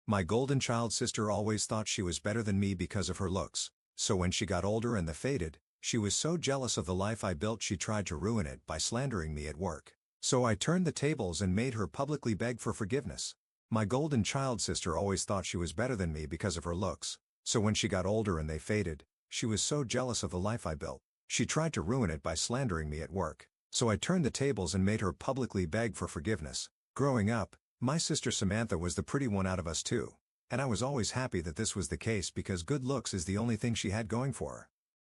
My golden child sister always thought she was better than me because of her looks, so when she got older and they faded, she was so jealous of the life I built she tried to ruin it by slandering me at work. So I turned the tables and made her publicly beg for forgiveness. My golden child sister always thought she was better than me because of her looks, so when she got older and they faded, she was so jealous of the life I built, she tried to ruin it by slandering me at work. So I turned the tables and made her publicly beg for forgiveness. Growing up, my sister Samantha was the pretty one out of us two, and I was always happy that this was the case because good looks is the only thing she had going for her.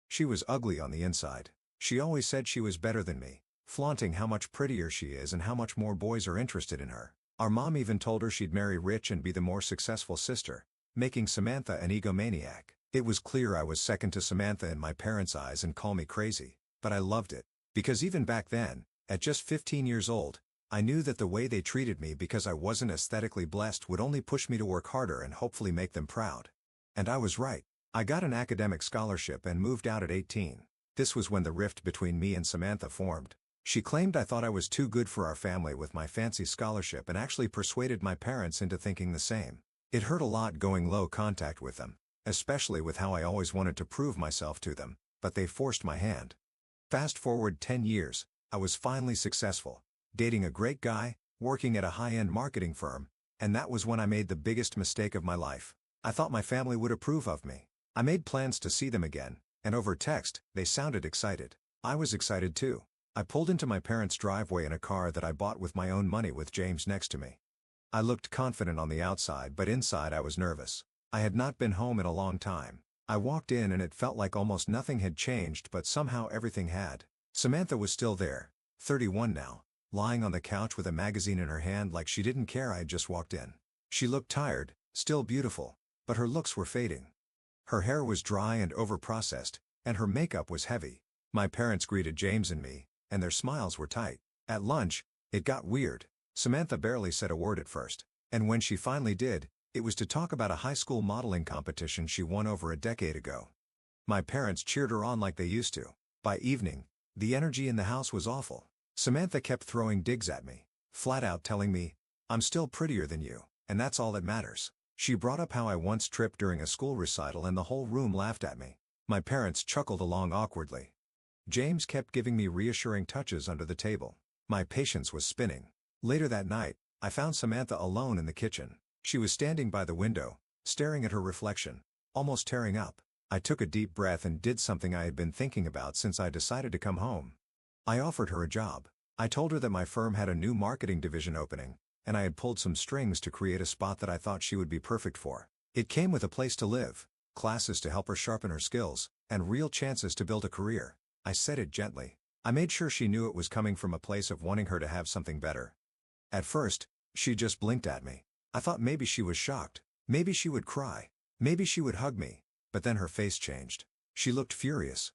She was ugly on the inside. She always said she was better than me, flaunting how much prettier she is and how much more boys are interested in her. Our mom even told her she'd marry rich and be the more successful sister, making Samantha an egomaniac. It was clear I was second to Samantha in my parents' eyes and call me crazy, but I loved it, because even back then, at just 15 years old, I knew that the way they treated me because I wasn't aesthetically blessed would only push me to work harder and hopefully make them proud. And I was right. I got an academic scholarship and moved out at 18. This was when the rift between me and Samantha formed. She claimed I thought I was too good for our family with my fancy scholarship and actually persuaded my parents into thinking the same. It hurt a lot going low contact with them, especially with how I always wanted to prove myself to them, but they forced my hand. Fast forward 10 years, I was finally successful, dating a great guy, working at a high-end marketing firm, and that was when I made the biggest mistake of my life. I thought my family would approve of me. I made plans to see them again, and over text, they sounded excited. I was excited too. I pulled into my parents' driveway in a car that I bought with my own money with James next to me. I looked confident on the outside, but inside I was nervous. I had not been home in a long time. I walked in and it felt like almost nothing had changed, but somehow everything had. Samantha was still there, 31 now, lying on the couch with a magazine in her hand like she didn't care I had just walked in. She looked tired, still beautiful, but her looks were fading. Her hair was dry and overprocessed, and her makeup was heavy. My parents greeted James and me, and their smiles were tight. At lunch, it got weird. Samantha barely said a word at first, and when she finally did, it was to talk about a high school modeling competition she won over a decade ago. My parents cheered her on like they used to. By evening, the energy in the house was awful. Samantha kept throwing digs at me, flat out telling me, "I'm still prettier than you, and that's all that matters." She brought up how I once tripped during a school recital and the whole room laughed at me. My parents chuckled along awkwardly. James kept giving me reassuring touches under the table. My patience was spinning. Later that night, I found Samantha alone in the kitchen. She was standing by the window, staring at her reflection, almost tearing up. I took a deep breath and did something I had been thinking about since I decided to come home. I offered her a job. I told her that my firm had a new marketing division opening, and I had pulled some strings to create a spot that I thought she would be perfect for. It came with a place to live, classes to help her sharpen her skills, and real chances to build a career. I said it gently. I made sure she knew it was coming from a place of wanting her to have something better. At first, she just blinked at me. I thought maybe she was shocked. Maybe she would cry. Maybe she would hug me. But then her face changed. She looked furious.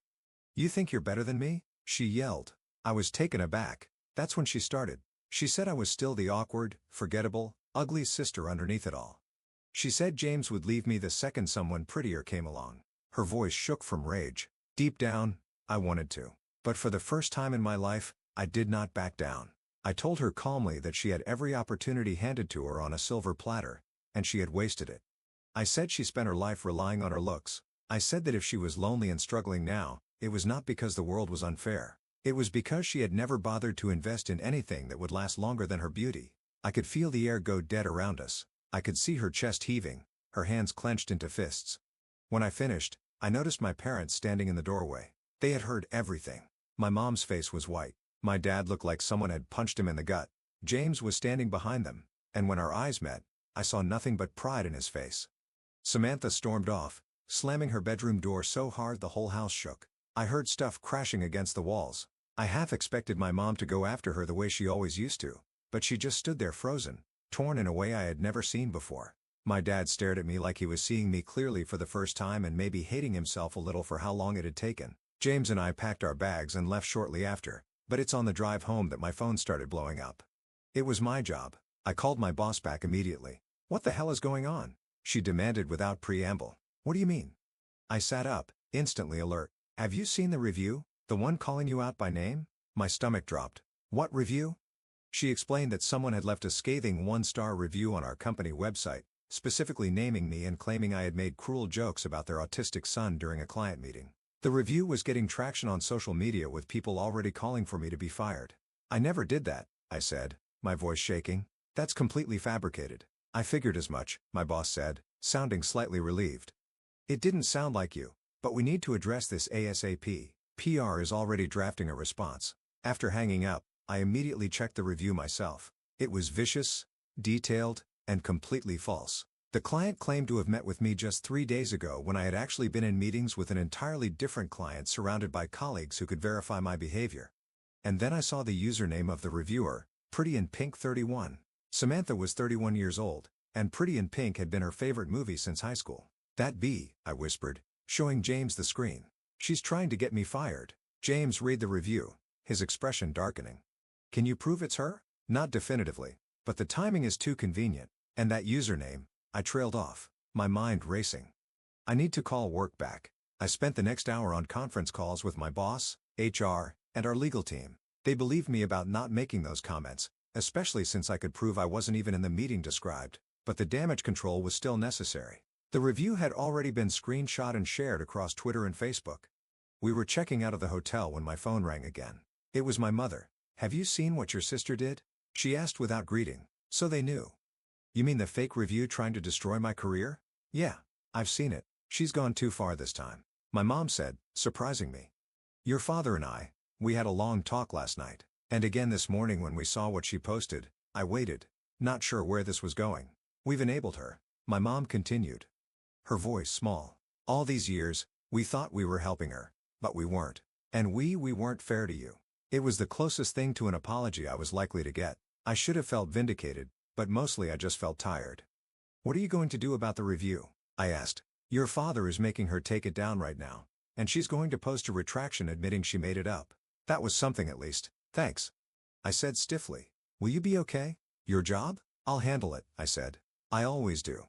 "You think you're better than me?" she yelled. I was taken aback. That's when she started. She said I was still the awkward, forgettable, ugly sister underneath it all. She said James would leave me the second someone prettier came along. Her voice shook from rage. Deep down, I wanted to. But for the first time in my life, I did not back down. I told her calmly that she had every opportunity handed to her on a silver platter, and she had wasted it. I said she spent her life relying on her looks. I said that if she was lonely and struggling now, it was not because the world was unfair. It was because she had never bothered to invest in anything that would last longer than her beauty. I could feel the air go dead around us. I could see her chest heaving, her hands clenched into fists. When I finished, I noticed my parents standing in the doorway. They had heard everything. My mom's face was white. My dad looked like someone had punched him in the gut. James was standing behind them, and when our eyes met, I saw nothing but pride in his face. Samantha stormed off, slamming her bedroom door so hard the whole house shook. I heard stuff crashing against the walls. I half expected my mom to go after her the way she always used to, but she just stood there frozen, torn in a way I had never seen before. My dad stared at me like he was seeing me clearly for the first time and maybe hating himself a little for how long it had taken. James and I packed our bags and left shortly after, but it's on the drive home that my phone started blowing up. It was my job. I called my boss back immediately. "What the hell is going on?" she demanded without preamble. "What do you mean?" I sat up, instantly alert. "Have you seen the review? The one calling you out by name?" My stomach dropped. "What review?" She explained that someone had left a scathing 1-star review on our company website, specifically naming me and claiming I had made cruel jokes about their autistic son during a client meeting. The review was getting traction on social media with people already calling for me to be fired. "I never did that," I said, my voice shaking. "That's completely fabricated." "I figured as much," my boss said, sounding slightly relieved. "It didn't sound like you, but we need to address this ASAP. PR is already drafting a response." After hanging up, I immediately checked the review myself. It was vicious, detailed, and completely false. The client claimed to have met with me just 3 days ago when I had actually been in meetings with an entirely different client surrounded by colleagues who could verify my behavior. And then I saw the username of the reviewer, Pretty in Pink 31. Samantha was 31 years old, and Pretty in Pink had been her favorite movie since high school. "That bee," I whispered, showing James the screen. "She's trying to get me fired." James read the review, his expression darkening. "Can you prove it's her?" "Not definitively, but the timing is too convenient. And that username," I trailed off, my mind racing. "I need to call work back." I spent the next hour on conference calls with my boss, HR, and our legal team. They believed me about not making those comments, especially since I could prove I wasn't even in the meeting described, but the damage control was still necessary. The review had already been screenshot and shared across Twitter and Facebook. We were checking out of the hotel when my phone rang again. It was my mother. "Have you seen what your sister did?" she asked without greeting. "So they knew." "You mean the fake review trying to destroy my career?" "Yeah, I've seen it. She's gone too far this time," my mom said, surprising me. "Your father and we had a long talk last night, and again this morning when we saw what she posted." I waited, not sure where this was going. "We've enabled her," my mom continued, her voice small. "All these years, we thought we were helping her, but we weren't. And we weren't fair to you." It was the closest thing to an apology I was likely to get. I should have felt vindicated, but mostly I just felt tired. "What are you going to do about the review?" I asked. "Your father is making her take it down right now, and she's going to post a retraction admitting she made it up." "That was something at least, thanks," I said stiffly. "Will you be okay?" "Your job? I'll handle it," I said. "I always do."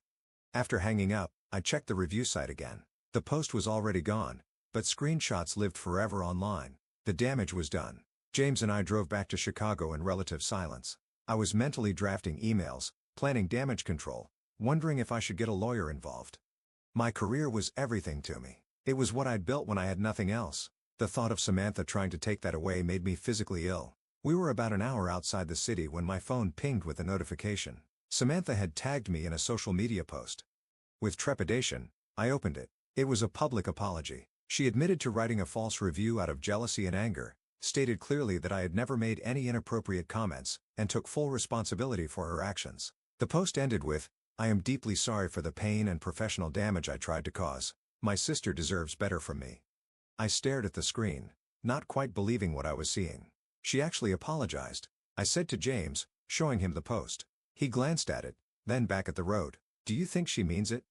After hanging up, I checked the review site again. The post was already gone, but screenshots lived forever online. The damage was done. James and I drove back to Chicago in relative silence. I was mentally drafting emails, planning damage control, wondering if I should get a lawyer involved. My career was everything to me. It was what I'd built when I had nothing else. The thought of Samantha trying to take that away made me physically ill. We were about an hour outside the city when my phone pinged with a notification. Samantha had tagged me in a social media post. With trepidation, I opened it. It was a public apology. She admitted to writing a false review out of jealousy and anger, stated clearly that I had never made any inappropriate comments, and took full responsibility for her actions. The post ended with, "I am deeply sorry for the pain and professional damage I tried to cause. My sister deserves better from me." I stared at the screen, not quite believing what I was seeing. "She actually apologized," I said to James, showing him the post. He glanced at it, then back at the road. "Do you think she means it?"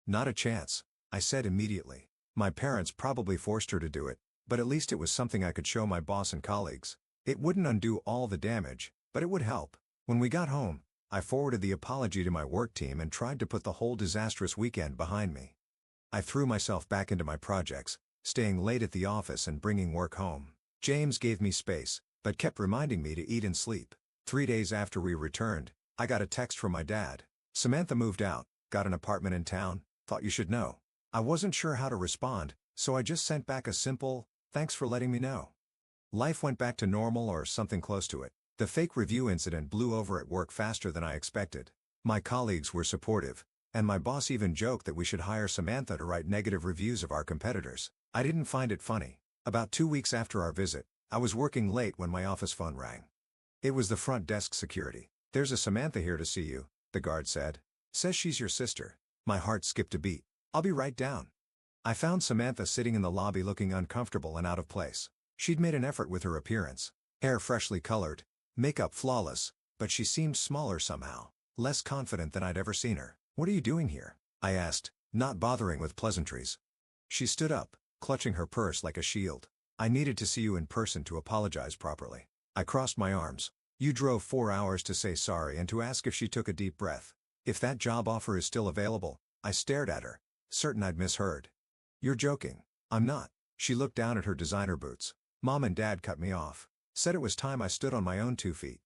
"Not a chance," I said immediately. My parents probably forced her to do it, but at least it was something I could show my boss and colleagues. It wouldn't undo all the damage, but it would help. When we got home, I forwarded the apology to my work team and tried to put the whole disastrous weekend behind me. I threw myself back into my projects, staying late at the office and bringing work home. James gave me space, but kept reminding me to eat and sleep. 3 days after we returned, I got a text from my dad. "Samantha moved out, got an apartment in town, thought you should know." I wasn't sure how to respond, so I just sent back a simple, "Thanks for letting me know." Life went back to normal or something close to it. The fake review incident blew over at work faster than I expected. My colleagues were supportive, and my boss even joked that we should hire Samantha to write negative reviews of our competitors. I didn't find it funny. About 2 weeks after our visit, I was working late when my office phone rang. It was the front desk security. "There's a Samantha here to see you," the guard said. "Says she's your sister." My heart skipped a beat. "I'll be right down." I found Samantha sitting in the lobby looking uncomfortable and out of place. She'd made an effort with her appearance. Hair freshly colored, makeup flawless, but she seemed smaller somehow, less confident than I'd ever seen her. "What are you doing here?" I asked, not bothering with pleasantries. She stood up, clutching her purse like a shield. "I needed to see you in person to apologize properly." I crossed my arms. "You drove 4 hours to say sorry and to ask if she took a deep breath. If that job offer is still available." I stared at her, certain I'd misheard. "You're joking." "I'm not." She looked down at her designer boots. "Mom and Dad cut me off. Said it was time I stood on my own 2 feet.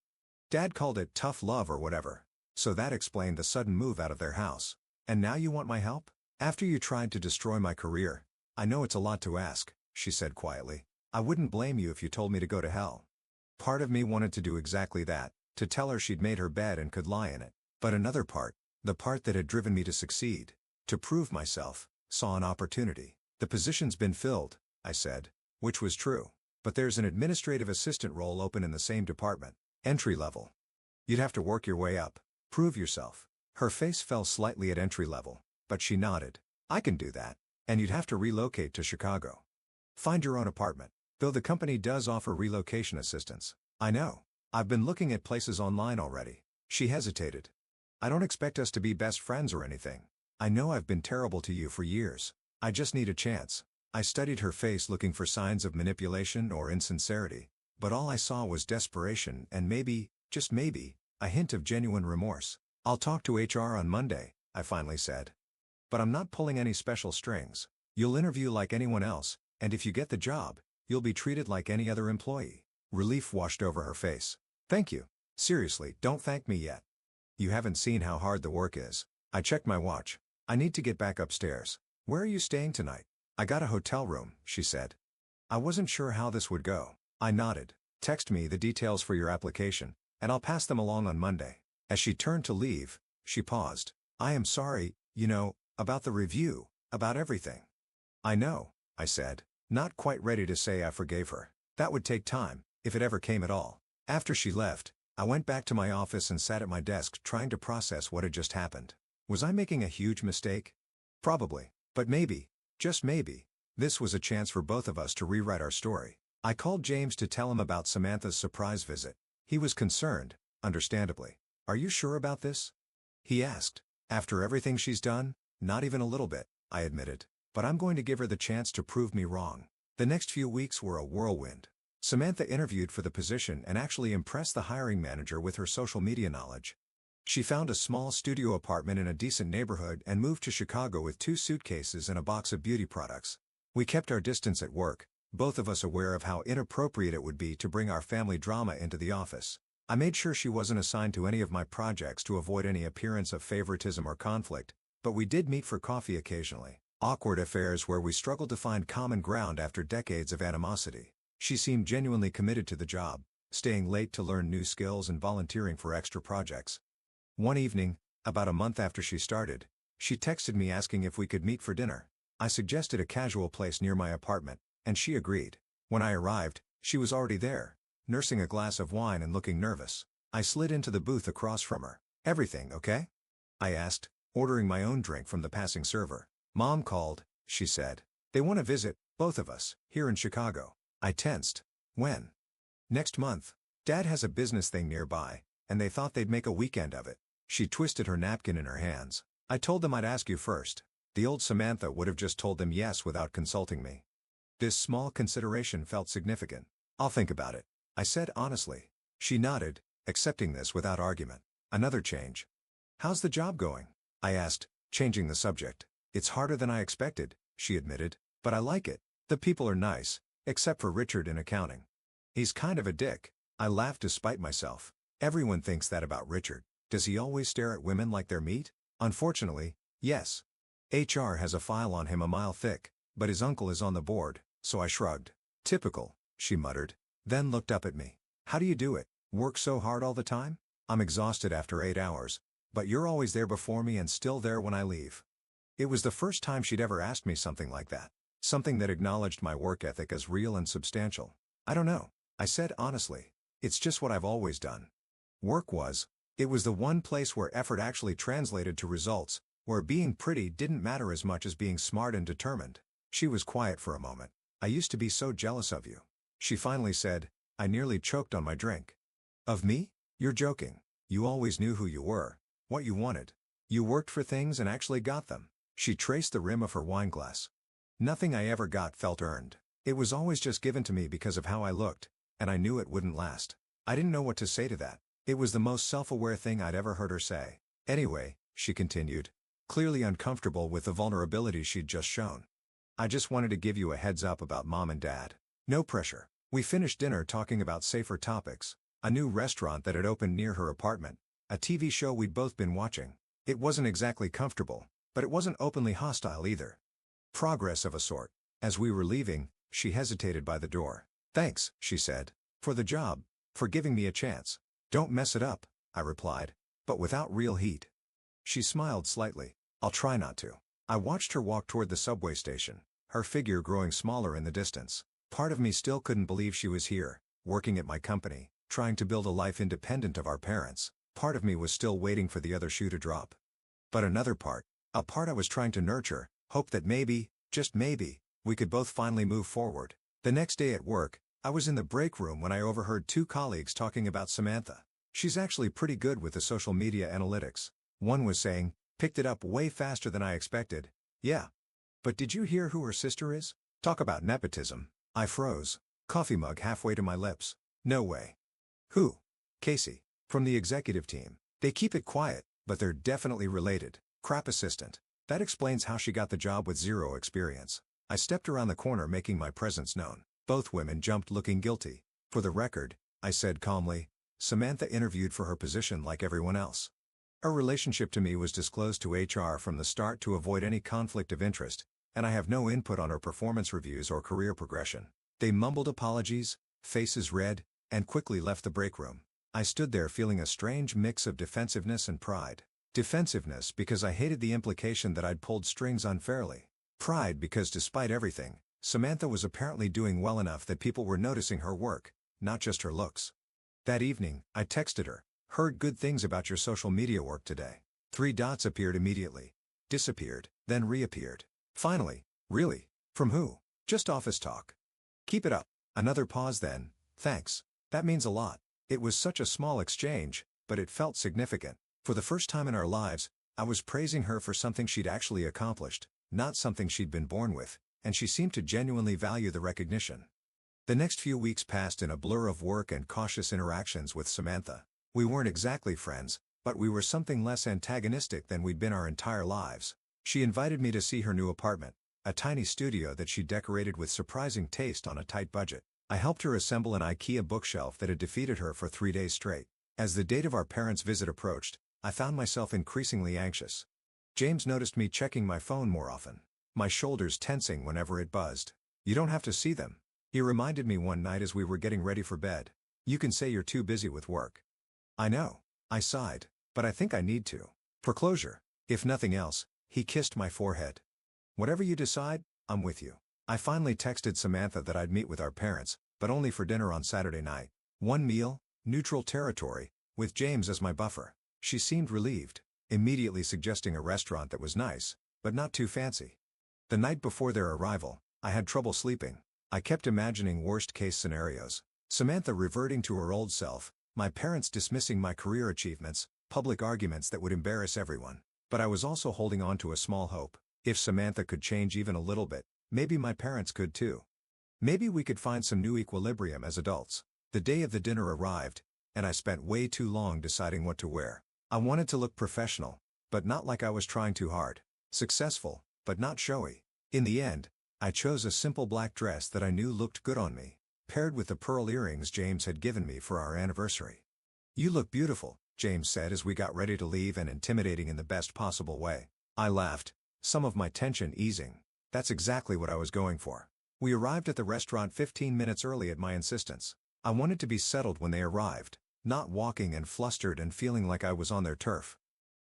Dad called it tough love or whatever. So that explained the sudden move out of their house. And now you want my help? After you tried to destroy my career? I know it's a lot to ask, she said quietly. I wouldn't blame you if you told me to go to hell. Part of me wanted to do exactly that, to tell her she'd made her bed and could lie in it. But another part, the part that had driven me to succeed, to prove myself, saw an opportunity. The position's been filled, I said, which was true. But there's an administrative assistant role open in the same department. Entry level. You'd have to work your way up. Prove yourself. Her face fell slightly at entry level, but she nodded. I can do that. And you'd have to relocate to Chicago. Find your own apartment. Though the company does offer relocation assistance. I know. I've been looking at places online already. She hesitated. I don't expect us to be best friends or anything. I know I've been terrible to you for years. I just need a chance. I studied her face looking for signs of manipulation or insincerity, but all I saw was desperation and maybe, just maybe, a hint of genuine remorse. I'll talk to HR on Monday, I finally said. But I'm not pulling any special strings. You'll interview like anyone else, and if you get the job, you'll be treated like any other employee. Relief washed over her face. Thank you. Seriously, don't thank me yet. You haven't seen how hard the work is. I checked my watch. I need to get back upstairs. Where are you staying tonight? I got a hotel room, she said. I wasn't sure how this would go. I nodded. Text me the details for your application, and I'll pass them along on Monday. As she turned to leave, she paused. I am sorry, about the review, about everything. I know, I said, not quite ready to say I forgave her. That would take time, if it ever came at all. After she left, I went back to my office and sat at my desk trying to process what had just happened. Was I making a huge mistake? Probably. But maybe, just maybe, this was a chance for both of us to rewrite our story. I called James to tell him about Samantha's surprise visit. He was concerned, understandably. Are you sure about this? He asked. After everything she's done? Not even a little bit, I admitted. But I'm going to give her the chance to prove me wrong. The next few weeks were a whirlwind. Samantha interviewed for the position and actually impressed the hiring manager with her social media knowledge. She found a small studio apartment in a decent neighborhood and moved to Chicago with 2 suitcases and a box of beauty products. We kept our distance at work, both of us aware of how inappropriate it would be to bring our family drama into the office. I made sure she wasn't assigned to any of my projects to avoid any appearance of favoritism or conflict, but we did meet for coffee occasionally. Awkward affairs where we struggled to find common ground after decades of animosity. She seemed genuinely committed to the job, staying late to learn new skills and volunteering for extra projects. One evening, about a month after she started, she texted me asking if we could meet for dinner. I suggested a casual place near my apartment, and she agreed. When I arrived, she was already there, nursing a glass of wine and looking nervous. I slid into the booth across from her. Everything okay? I asked, ordering my own drink from the passing server. Mom called, she said. They want to visit, both of us, here in Chicago. I tensed. When? Next month. Dad has a business thing nearby, and they thought they'd make a weekend of it. She twisted her napkin in her hands. I told them I'd ask you first. The old Samantha would have just told them yes without consulting me. This small consideration felt significant. I'll think about it, I said honestly. She nodded, accepting this without argument. Another change. How's the job going? I asked, changing the subject. It's harder than I expected, she admitted, but I like it. The people are nice, except for Richard in accounting. He's kind of a dick. I laughed despite myself. Everyone thinks that about Richard. Does he always stare at women like they're meat? Unfortunately, yes. HR has a file on him a mile thick, but his uncle is on the board, so I shrugged. Typical, she muttered, then looked up at me. How do you do it? Work so hard all the time? I'm exhausted after 8 hours, but you're always there before me and still there when I leave. It was the first time she'd ever asked me something like that. Something that acknowledged my work ethic as real and substantial. I don't know, I said honestly. It's just what I've always done. Work was. It was the one place where effort actually translated to results, where being pretty didn't matter as much as being smart and determined. She was quiet for a moment. I used to be so jealous of you. She finally said. I nearly choked on my drink. Of me? You're joking. You always knew who you were, what you wanted. You worked for things and actually got them. She traced the rim of her wineglass. Nothing I ever got felt earned. It was always just given to me because of how I looked, and I knew it wouldn't last. I didn't know what to say to that. It was the most self-aware thing I'd ever heard her say. Anyway, she continued, clearly uncomfortable with the vulnerability she'd just shown. I just wanted to give you a heads up about Mom and Dad. No pressure. We finished dinner talking about safer topics, a new restaurant that had opened near her apartment, a TV show we'd both been watching. It wasn't exactly comfortable, but it wasn't openly hostile either. Progress of a sort. As we were leaving, she hesitated by the door. "Thanks," she said. "For the job. For giving me a chance." "Don't mess it up," I replied, but without real heat. She smiled slightly. "I'll try not to." I watched her walk toward the subway station, her figure growing smaller in the distance. Part of me still couldn't believe she was here, working at my company, trying to build a life independent of our parents. Part of me was still waiting for the other shoe to drop. But another part, a part I was trying to nurture, hoped that maybe, just maybe, we could both finally move forward. The next day at work, I was in the break room when I overheard two colleagues talking about Samantha. She's actually pretty good with the social media analytics. One was saying, "Picked it up way faster than I expected." "Yeah. But did you hear who her sister is?" Talk about nepotism. I froze, coffee mug halfway to my lips. "No way." "Who?" "Casey. From the executive team. They keep it quiet, but they're definitely related." "Crap assistant. That explains how she got the job with zero experience." I stepped around the corner making my presence known. Both women jumped looking guilty. "For the record," I said calmly, "Samantha interviewed for her position like everyone else. Her relationship to me was disclosed to HR from the start to avoid any conflict of interest, and I have no input on her performance reviews or career progression." They mumbled apologies, faces red, and quickly left the break room. I stood there feeling a strange mix of defensiveness and pride. Defensiveness because I hated the implication that I'd pulled strings unfairly. Pride because despite everything, Samantha was apparently doing well enough that people were noticing her work, not just her looks. That evening, I texted her, "Heard good things about your social media work today." 3 dots appeared immediately. Disappeared, then reappeared. Finally, "Really? From who?" "Just office talk." "Keep it up." Another pause then, "Thanks. That means a lot." It was such a small exchange, but it felt significant. For the first time in our lives, I was praising her for something she'd actually accomplished, not something she'd been born with, and she seemed to genuinely value the recognition. The next few weeks passed in a blur of work and cautious interactions with Samantha. We weren't exactly friends, but we were something less antagonistic than we'd been our entire lives. She invited me to see her new apartment, a tiny studio that she decorated with surprising taste on a tight budget. I helped her assemble an IKEA bookshelf that had defeated her for 3 days straight. As the date of our parents' visit approached, I found myself increasingly anxious. James noticed me checking my phone more often, my shoulders tensing whenever it buzzed. "You don't have to see them," he reminded me one night as we were getting ready for bed. "You can say you're too busy with work." "I know," I sighed, "but I think I need to. For closure." If nothing else, he kissed my forehead. "Whatever you decide, I'm with you." I finally texted Samantha that I'd meet with our parents, but only for dinner on Saturday night. One meal, neutral territory, with James as my buffer. She seemed relieved, immediately suggesting a restaurant that was nice, but not too fancy. The night before their arrival, I had trouble sleeping. I kept imagining worst-case scenarios. Samantha reverting to her old self, my parents dismissing my career achievements, public arguments that would embarrass everyone. But I was also holding on to a small hope. If Samantha could change even a little bit, maybe my parents could too. Maybe we could find some new equilibrium as adults. The day of the dinner arrived, and I spent way too long deciding what to wear. I wanted to look professional, but not like I was trying too hard. Successful, but not showy. In the end, I chose a simple black dress that I knew looked good on me, paired with the pearl earrings James had given me for our anniversary. "You look beautiful," James said as we got ready to leave, and intimidating in the best possible way. I laughed, some of my tension easing. That's exactly what I was going for. We arrived at the restaurant 15 minutes early at my insistence. I wanted to be settled when they arrived, not walking and flustered and feeling like I was on their turf.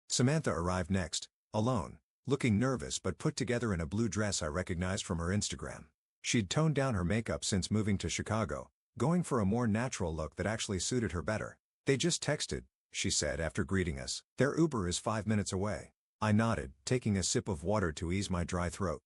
Samantha arrived next, alone, looking nervous but put together in a blue dress I recognized from her Instagram. She'd toned down her makeup since moving to Chicago, going for a more natural look that actually suited her better. "They just texted," she said after greeting us. "Their Uber is 5 minutes away." I nodded, taking a sip of water to ease my dry throat.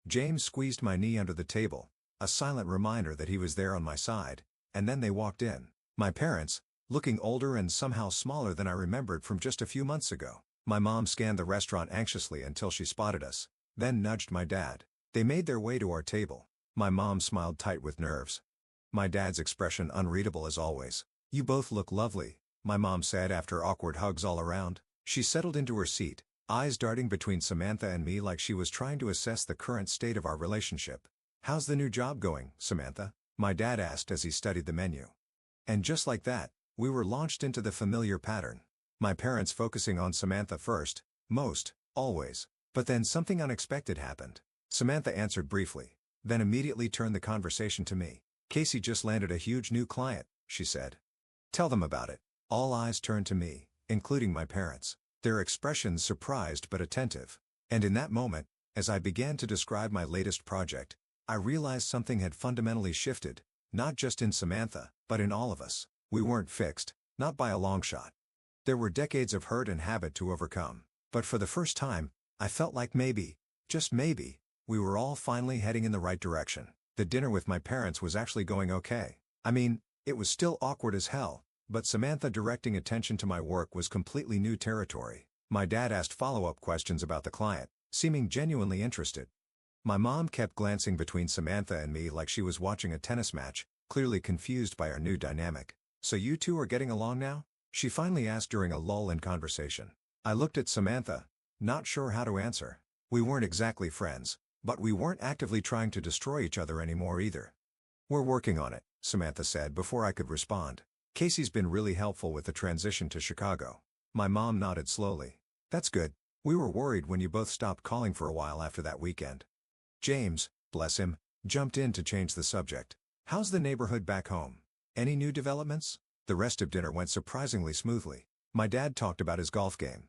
James squeezed my knee under the table, a silent reminder that he was there on my side, and then they walked in. My parents, looking older and somehow smaller than I remembered from just a few months ago. My mom scanned the restaurant anxiously until she spotted us, then nudged my dad. They made their way to our table. My mom smiled tight with nerves. My dad's expression unreadable as always. "You both look lovely," my mom said after awkward hugs all around. She settled into her seat, eyes darting between Samantha and me like she was trying to assess the current state of our relationship. "How's the new job going, Samantha?" my dad asked as he studied the menu. And just like that, we were launched into the familiar pattern. My parents focusing on Samantha first, always. But then something unexpected happened. Samantha answered briefly, then immediately turned the conversation to me. Casey just landed a huge new client, she said. Tell them about it. All eyes turned to me, including my parents, their expressions surprised but attentive. And in that moment, as I began to describe my latest project, I realized something had fundamentally shifted, not just in Samantha, but in all of us. We weren't fixed, not by a long shot. There were decades of hurt and habit to overcome. But for the first time, I felt like maybe, just maybe, we were all finally heading in the right direction. The dinner with my parents was actually going okay. I mean, it was still awkward as hell, but Samantha directing attention to my work was completely new territory. My dad asked follow-up questions about the client, seeming genuinely interested. My mom kept glancing between Samantha and me like she was watching a tennis match, clearly confused by our new dynamic. So you two are getting along now? She finally asked during a lull in conversation. I looked at Samantha, not sure how to answer. We weren't exactly friends, but we weren't actively trying to destroy each other anymore either. We're working on it, Samantha said before I could respond. Casey's been really helpful with the transition to Chicago. My mom nodded slowly. That's good. We were worried when you both stopped calling for a while after that weekend. James, bless him, jumped in to change the subject. How's the neighborhood back home? Any new developments? The rest of dinner went surprisingly smoothly. My dad talked about his golf game.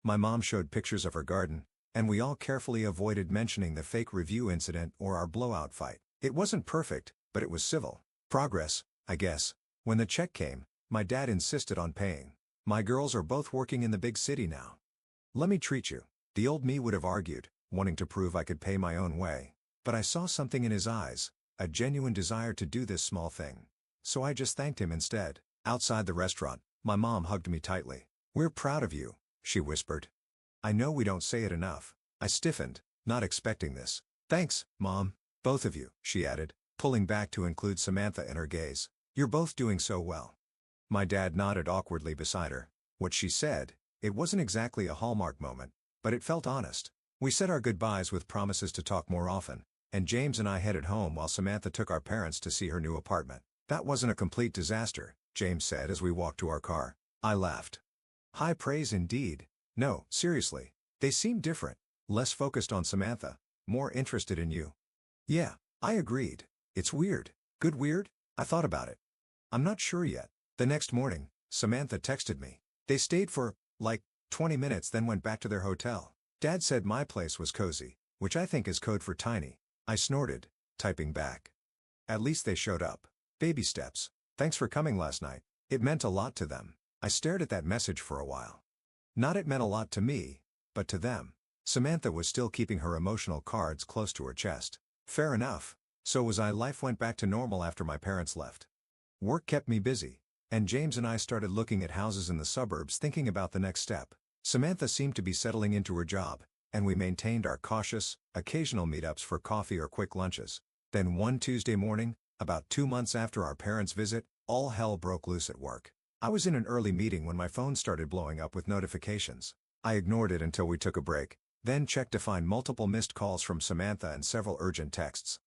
My mom showed pictures of her garden, and we all carefully avoided mentioning the fake review incident or our blowout fight. It wasn't perfect, but it was civil. Progress, I guess. When the check came, my dad insisted on paying. My girls are both working in the big city now. Let me treat you. The old me would have argued, wanting to prove I could pay my own way. But I saw something in his eyes, a genuine desire to do this small thing. So I just thanked him instead. Outside the restaurant, my mom hugged me tightly. We're proud of you, she whispered. I know we don't say it enough. I stiffened, not expecting this. Thanks, Mom. Both of you, she added, pulling back to include Samantha in her gaze. You're both doing so well. My dad nodded awkwardly beside her. What she said, it wasn't exactly a hallmark moment, but it felt honest. We said our goodbyes with promises to talk more often, and James and I headed home while Samantha took our parents to see her new apartment. That wasn't a complete disaster, James said as we walked to our car. I laughed. High praise indeed. No, seriously. They seem different. Less focused on Samantha. More interested in you. Yeah, I agreed. It's weird. Good weird? I thought about it. I'm not sure yet. The next morning, Samantha texted me. They stayed for, 20 minutes then went back to their hotel. Dad said my place was cozy, which I think is code for tiny. I snorted, typing back. At least they showed up. Baby steps. Thanks for coming last night. It meant a lot to them. I stared at that message for a while. Not it meant a lot to me, but to them. Samantha was still keeping her emotional cards close to her chest. Fair enough. So was I. Life went back to normal after my parents left. Work kept me busy, and James and I started looking at houses in the suburbs thinking about the next step. Samantha seemed to be settling into her job, and we maintained our cautious, occasional meetups for coffee or quick lunches. Then one Tuesday morning, about 2 months after our parents' visit, all hell broke loose at work. I was in an early meeting when my phone started blowing up with notifications. I ignored it until we took a break, then checked to find multiple missed calls from Samantha and several urgent texts.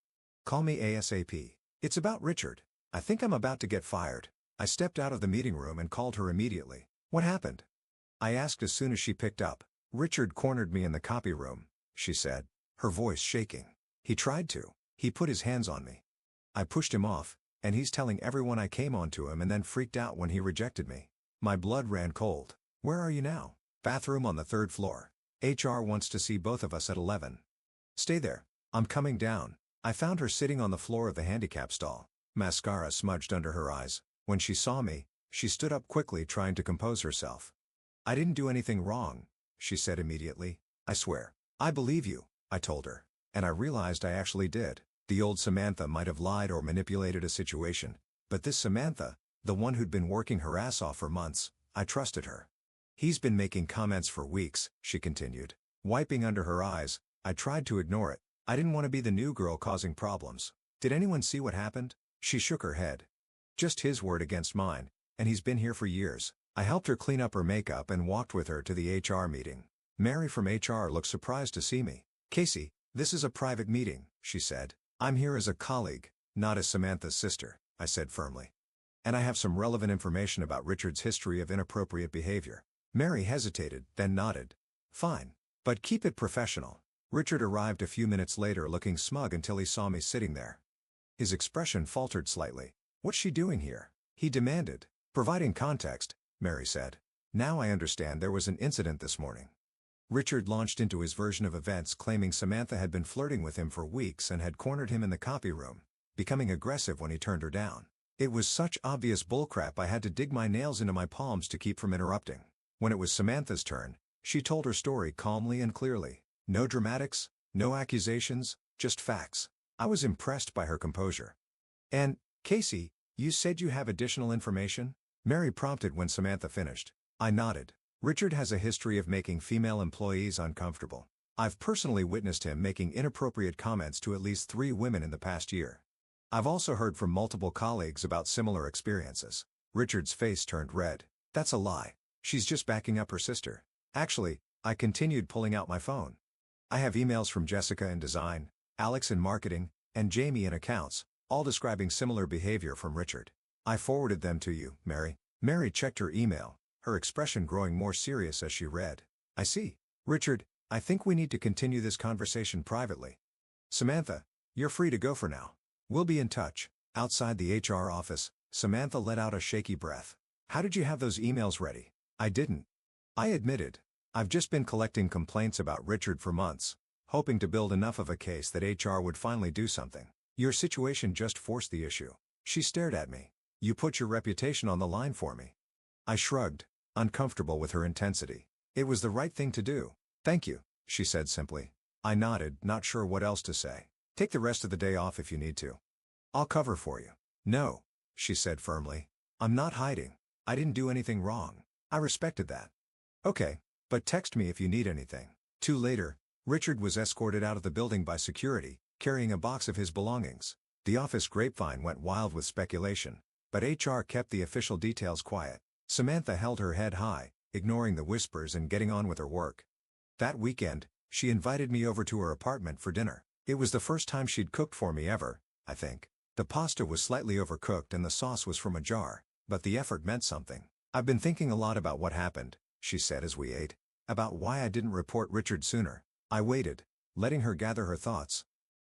Call me ASAP. It's about Richard. I think I'm about to get fired. I stepped out of the meeting room and called her immediately. What happened? I asked as soon as she picked up. Richard cornered me in the copy room, she said, her voice shaking. He tried to. He put his hands on me. I pushed him off, and he's telling everyone I came on to him and then freaked out when he rejected me. My blood ran cold. Where are you now? Bathroom on the 3rd floor. HR wants to see both of us at 11. Stay there. I'm coming down. I found her sitting on the floor of the handicap stall, mascara smudged under her eyes. When she saw me, she stood up quickly trying to compose herself. I didn't do anything wrong, she said immediately. I swear. I believe you, I told her. And I realized I actually did. The old Samantha might have lied or manipulated a situation, but this Samantha, the one who'd been working her ass off for months, I trusted her. He's been making comments for weeks, she continued. Wiping under her eyes, I tried to ignore it. I didn't want to be the new girl causing problems. Did anyone see what happened? She shook her head. Just his word against mine, and he's been here for years. I helped her clean up her makeup and walked with her to the HR meeting. Mary from HR looked surprised to see me. Casey, this is a private meeting, she said. I'm here as a colleague, not as Samantha's sister, I said firmly. And I have some relevant information about Richard's history of inappropriate behavior. Mary hesitated, then nodded. Fine. But keep it professional. Richard arrived a few minutes later looking smug until he saw me sitting there. His expression faltered slightly. What's she doing here? He demanded. Providing context, Mary said. Now I understand there was an incident this morning. Richard launched into his version of events claiming Samantha had been flirting with him for weeks and had cornered him in the copy room, becoming aggressive when he turned her down. It was such obvious bullcrap I had to dig my nails into my palms to keep from interrupting. When it was Samantha's turn, she told her story calmly and clearly. No dramatics, no accusations, just facts. I was impressed by her composure. And, Casey, you said you have additional information? Mary prompted when Samantha finished. I nodded. Richard has a history of making female employees uncomfortable. I've personally witnessed him making inappropriate comments to at least 3 women in the past year. I've also heard from multiple colleagues about similar experiences. Richard's face turned red. That's a lie. She's just backing up her sister. Actually, I continued pulling out my phone. I have emails from Jessica in design, Alex in marketing, and Jamie in accounts, all describing similar behavior from Richard. I forwarded them to you, Mary. Mary checked her email, her expression growing more serious as she read. I see. Richard, I think we need to continue this conversation privately. Samantha, you're free to go for now. We'll be in touch. Outside the HR office, Samantha let out a shaky breath. How did you have those emails ready? I didn't. I admitted. I've just been collecting complaints about Richard for months, hoping to build enough of a case that HR would finally do something. Your situation just forced the issue. She stared at me. You put your reputation on the line for me. I shrugged, uncomfortable with her intensity. It was the right thing to do. Thank you, she said simply. I nodded, not sure what else to say. Take the rest of the day off if you need to. I'll cover for you. No, she said firmly. I'm not hiding. I didn't do anything wrong. I respected that. Okay, but text me if you need anything. 2 later, Richard was escorted out of the building by security, carrying a box of his belongings. The office grapevine went wild with speculation, but HR kept the official details quiet. Samantha held her head high, ignoring the whispers and getting on with her work. That weekend, she invited me over to her apartment for dinner. It was the first time she'd cooked for me ever, I think. The pasta was slightly overcooked and the sauce was from a jar, but the effort meant something. I've been thinking a lot about what happened, she said as we ate. About why I didn't report Richard sooner. I waited, letting her gather her thoughts.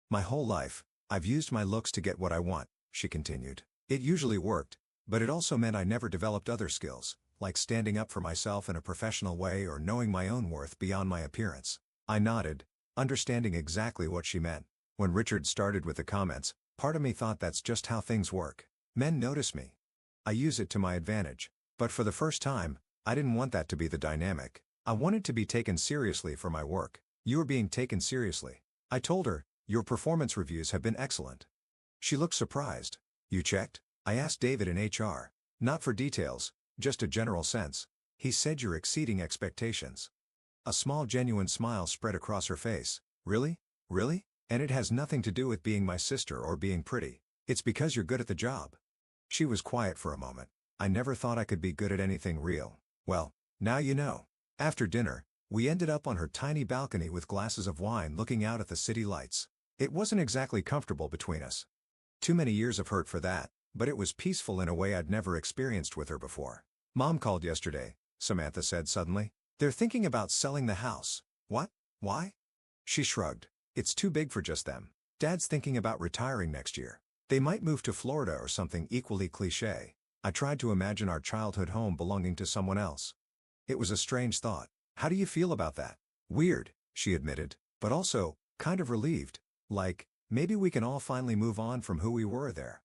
My whole life, I've used my looks to get what I want, she continued. It usually worked, but it also meant I never developed other skills, like standing up for myself in a professional way or knowing my own worth beyond my appearance. I nodded, understanding exactly what she meant. When Richard started with the comments, part of me thought that's just how things work. Men notice me. I use it to my advantage. But for the first time, I didn't want that to be the dynamic. I wanted to be taken seriously for my work. You're being taken seriously. I told her, your performance reviews have been excellent. She looked surprised. You checked? I asked David in HR. Not for details, just a general sense. He said you're exceeding expectations. A small genuine smile spread across her face. Really? Really? And it has nothing to do with being my sister or being pretty. It's because you're good at the job. She was quiet for a moment. I never thought I could be good at anything real. Well, now you know. After dinner, we ended up on her tiny balcony with glasses of wine looking out at the city lights. It wasn't exactly comfortable between us. Too many years of hurt for that, but it was peaceful in a way I'd never experienced with her before. Mom called yesterday, Samantha said suddenly. They're thinking about selling the house. What? Why? She shrugged. It's too big for just them. Dad's thinking about retiring next year. They might move to Florida or something equally cliché. I tried to imagine our childhood home belonging to someone else. It was a strange thought. How do you feel about that? Weird, she admitted, but also, kind of relieved. Like, maybe we can all finally move on from who we were there.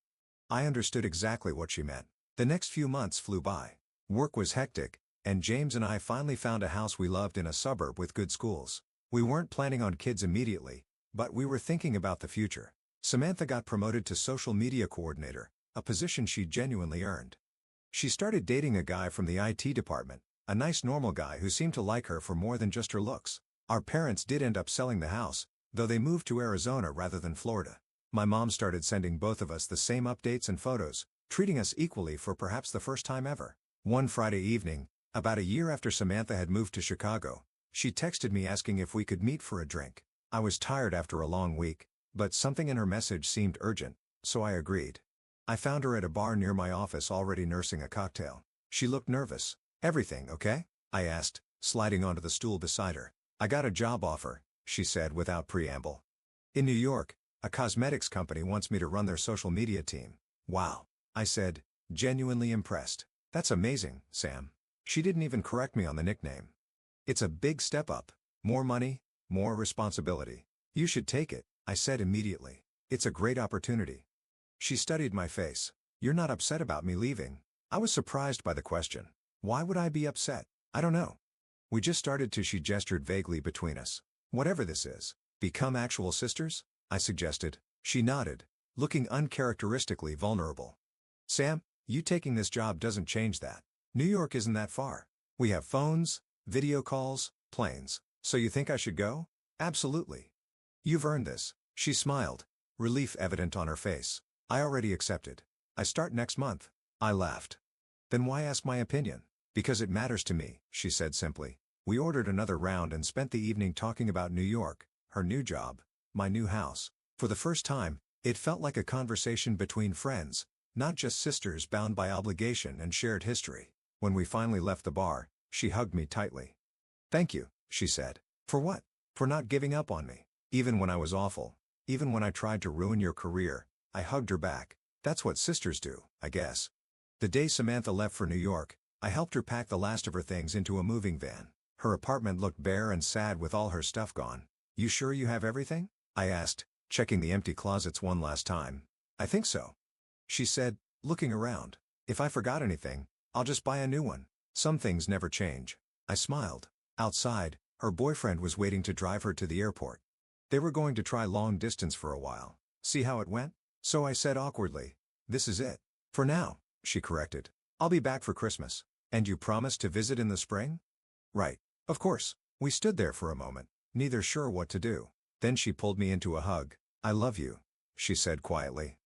I understood exactly what she meant. The next few months flew by. Work was hectic, and James and I finally found a house we loved in a suburb with good schools. We weren't planning on kids immediately, but we were thinking about the future. Samantha got promoted to social media coordinator, a position she genuinely earned. She started dating a guy from the IT department, a nice normal guy who seemed to like her for more than just her looks. Our parents did end up selling the house, though they moved to Arizona rather than Florida. My mom started sending both of us the same updates and photos, treating us equally for perhaps the first time ever. One Friday evening, about a year after Samantha had moved to Chicago, she texted me asking if we could meet for a drink. I was tired after a long week, but something in her message seemed urgent, so I agreed. I found her at a bar near my office already nursing a cocktail. She looked nervous. Everything okay? I asked, sliding onto the stool beside her. I got a job offer, she said without preamble. In New York, a cosmetics company wants me to run their social media team. Wow, I said, genuinely impressed. That's amazing, Sam. She didn't even correct me on the nickname. It's a big step up. More money, more responsibility. You should take it, I said immediately. It's a great opportunity. She studied my face. You're not upset about me leaving? I was surprised by the question. Why would I be upset? I don't know. We just started to, she gestured vaguely between us. Whatever this is. Become actual sisters? I suggested. She nodded, looking uncharacteristically vulnerable. Sam, you taking this job doesn't change that. New York isn't that far. We have phones, video calls, planes. So you think I should go? Absolutely. You've earned this. She smiled, relief evident on her face. I already accepted. I start next month. I laughed. Then why ask my opinion? Because it matters to me, she said simply. We ordered another round and spent the evening talking about New York, her new job, my new house. For the first time, it felt like a conversation between friends, not just sisters bound by obligation and shared history. When we finally left the bar, she hugged me tightly. Thank you, she said. For what? For not giving up on me. Even when I was awful. Even when I tried to ruin your career. I hugged her back. That's what sisters do, I guess. The day Samantha left for New York, I helped her pack the last of her things into a moving van. Her apartment looked bare and sad with all her stuff gone. You sure you have everything? I asked, checking the empty closets one last time. I think so. She said, looking around. If I forgot anything, I'll just buy a new one. Some things never change. I smiled. Outside, her boyfriend was waiting to drive her to the airport. They were going to try long distance for a while. See how it went? So I said awkwardly, this is it. For now, she corrected. I'll be back for Christmas. And you promised to visit in the spring? Right. Of course. We stood there for a moment, neither sure what to do. Then she pulled me into a hug. I love you, she said quietly.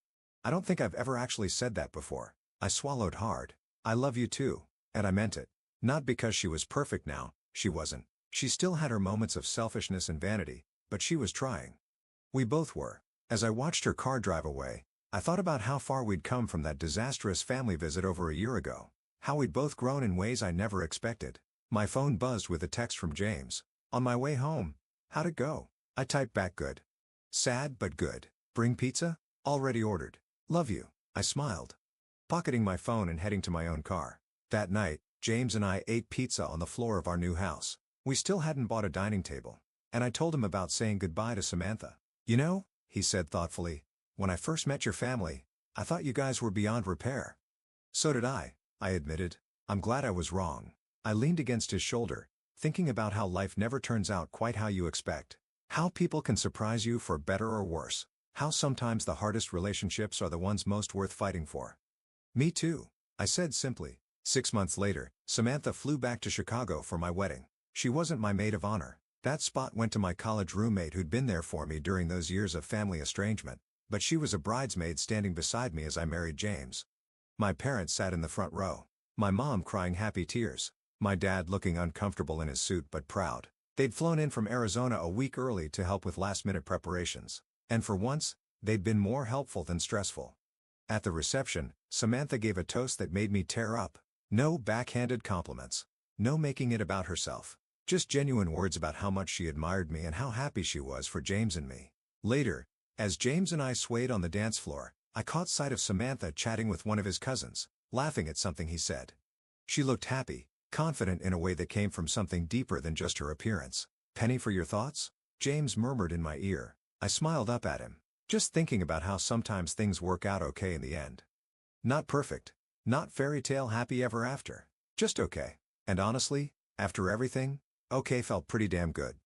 I don't think I've ever actually said that before. I swallowed hard. I love you too. And I meant it. Not because she was perfect now, she wasn't. She still had her moments of selfishness and vanity, but she was trying. We both were. As I watched her car drive away, I thought about how far we'd come from that disastrous family visit over a year ago. How we'd both grown in ways I never expected. My phone buzzed with a text from James. On my way home. How'd it go? I typed back good. Sad but good. Bring pizza? Already ordered. Love you. I smiled. Pocketing my phone and heading to my own car. That night, James and I ate pizza on the floor of our new house. We still hadn't bought a dining table. And I told him about saying goodbye to Samantha. You know, he said thoughtfully, when I first met your family, I thought you guys were beyond repair. So did I admitted. I'm glad I was wrong. I leaned against his shoulder, thinking about how life never turns out quite how you expect. How people can surprise you for better or worse. How sometimes the hardest relationships are the ones most worth fighting for. Me too, I said simply. 6 months later, Samantha flew back to Chicago for my wedding. She wasn't my maid of honor. That spot went to my college roommate who'd been there for me during those years of family estrangement, but she was a bridesmaid standing beside me as I married James. My parents sat in the front row. My mom crying happy tears. My dad looking uncomfortable in his suit but proud. They'd flown in from Arizona a week early to help with last-minute preparations. And for once, they'd been more helpful than stressful. At the reception, Samantha gave a toast that made me tear up. No backhanded compliments. No making it about herself. Just genuine words about how much she admired me and how happy she was for James and me. Later, as James and I swayed on the dance floor, I caught sight of Samantha chatting with one of his cousins, laughing at something he said. She looked happy, confident in a way that came from something deeper than just her appearance. Penny for your thoughts? James murmured in my ear. I smiled up at him, just thinking about how sometimes things work out okay in the end. Not perfect. Not fairy tale happy ever after. Just okay. And honestly, after everything, okay felt pretty damn good.